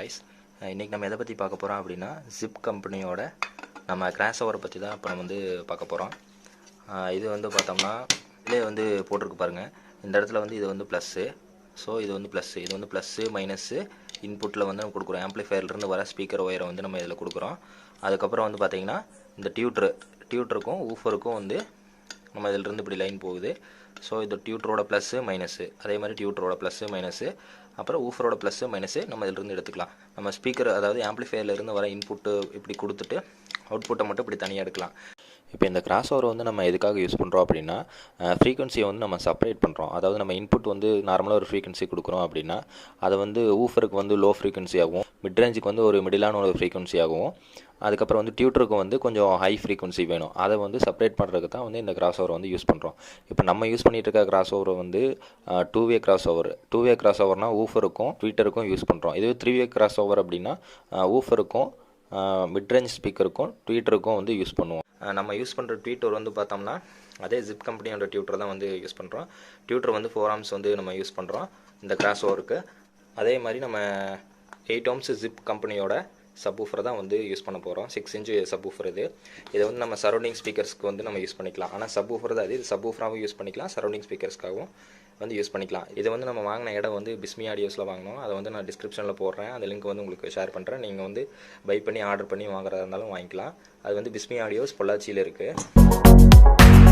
Guys. இன்றைக்கி நம்ம எதை பற்றி பார்க்க போகிறோம் அப்படின்னா ஜிப் கம்பெனியோட நம்ம கிராஸ் ஓவரை பற்றி தான் இப்போ நம்ம வந்து பார்க்க போகிறோம். இது வந்து பார்த்தோம்னா இதிலே வந்து போட்டிருக்கு பாருங்கள். இந்த இடத்துல வந்து இது வந்து ப்ளஸ்ஸு, ஸோ இது வந்து ப்ளஸ்ஸு, இது வந்து ப்ளஸ்ஸு மைனஸ்ஸு இன்புட்டில் வந்து நம்ம கொடுக்குறோம். ஆம்ப்ளிஃபயர்லேருந்து வர ஸ்பீக்கர் ஒயரை வந்து நம்ம இதில் கொடுக்குறோம். அதுக்கப்புறம் வந்து பார்த்திங்கன்னா இந்த டியூட்டருக்கும் ஊஃபருக்கும் வந்து நம்ம இதிலிருந்து இப்படி லைன் போகுது. ஸோ இது டியூட்டரோட ப்ளஸ்ஸு மைனஸு, அதே மாதிரி டியூட்டரோட ப்ளஸ்ஸு மைனஸு, அப்புறம் ஊஃபரோட ப்ளஸ்ஸு மைனஸு நம்ம இதிலிருந்து எடுத்துக்கலாம். நம்ம ஸ்பீக்கர் அதாவது ஆம்ப்ளிஃபயர்லேருந்து வர இன்புட்டு இப்படி கொடுத்துட்டு அவுட்புட்டை மட்டும் இப்படி தனியாக எடுக்கலாம். இப்போ இந்த கிராஸ் ஓவர் வந்து நம்ம எதுக்காக யூஸ் பண்ணுறோம் அப்படின்னா ஃப்ரீக்வன்சியை வந்து நம்ம செப்பரேட் பண்ணுறோம். அதாவது நம்ம இன்புட் வந்து நார்மலாக ஒரு ஃப்ரீக்வன்சி கொடுக்குறோம் அப்படின்னா அதை வந்து ஊஃபருக்கு வந்து லோ ஃப்ரீக்வன்சி ஆகும், மிட் ரேஞ்சுக்கு வந்து ஒரு மிடிலான ஒரு ஃப்ரீக்வன்சி ஆகும், அதுக்கப்புறம் வந்து டியூட்டருக்கு வந்து கொஞ்சம் ஹை ஃப்ரீக்வன்சி வேணும். அதை வந்து செப்பரேட் பண்ணுறதுக்கு தான் வந்து இந்த கிராஸ் ஓவர் வந்து யூஸ் பண்ணுறோம். இப்போ நம்ம யூஸ் பண்ணிகிட்டு இருக்க கிராஸ் ஓவர் வந்து டூ வே கிராஸ் ஓவர்னால் ஊஃபருக்கும் ட்வீட்டருக்கும் யூஸ் பண்ணுறோம். இதுவே 3-வே கிராஸ் ஓவர் அப்படின்னா ஊஃபருக்கும் மிட் ரேஞ்ச் ஸ்பீக்கருக்கும் ட்வீட்டருக்கும் வந்து யூஸ் பண்ணுவோம். நம்ம யூஸ் பண்ணுற ட்வீட்டர் வந்து பார்த்தோம்னா அதே ஜிப் கம்பெனியோட டியூட்டர் தான் வந்து யூஸ் பண்ணுறோம். டியூட்டர் வந்து 4 ohms வந்து நம்ம யூஸ் பண்ணுறோம் இந்த கிராஸ் ஓவருக்கு. அதே மாதிரி நம்ம 8 ohms ஜிப் கம்பெனியோட சப்வூஃபர் தான் வந்து யூஸ் பண்ண போகிறோம். 6 inch சப்வூஃபர் இது. இதை வந்து நம்ம சரௌண்டிங் ஸ்பீக்கர்ஸ்க்கு வந்து நம்ம யூஸ் பண்ணிக்கலாம். ஆனால் சப்வூஃபர் தான் இது சப்வூஃபராகவும் யூஸ் பண்ணிக்கலாம், சரௌண்டிங் ஸ்பீக்கர்ஸ்க்காகவும் வந்து யூஸ் பண்ணிக்கலாம். இதை வந்து நம்ம வாங்கின இடம் வந்து பிஸ்மி ஆடியோஸில் வாங்கினோம். அதை வந்து நான் டிஸ்கிரிப்ஷனில் போடுறேன், அந்த லிங்க் வந்து உங்களுக்கு ஷேர் பண்ணுறேன். நீங்கள் வந்து பை பண்ணி ஆர்டர் பண்ணி வாங்குறதா இருந்தாலும் வாங்கிக்கலாம். அது வந்து பிஸ்மி ஆடியோஸ் பொள்ளாச்சியில் இருக்குது.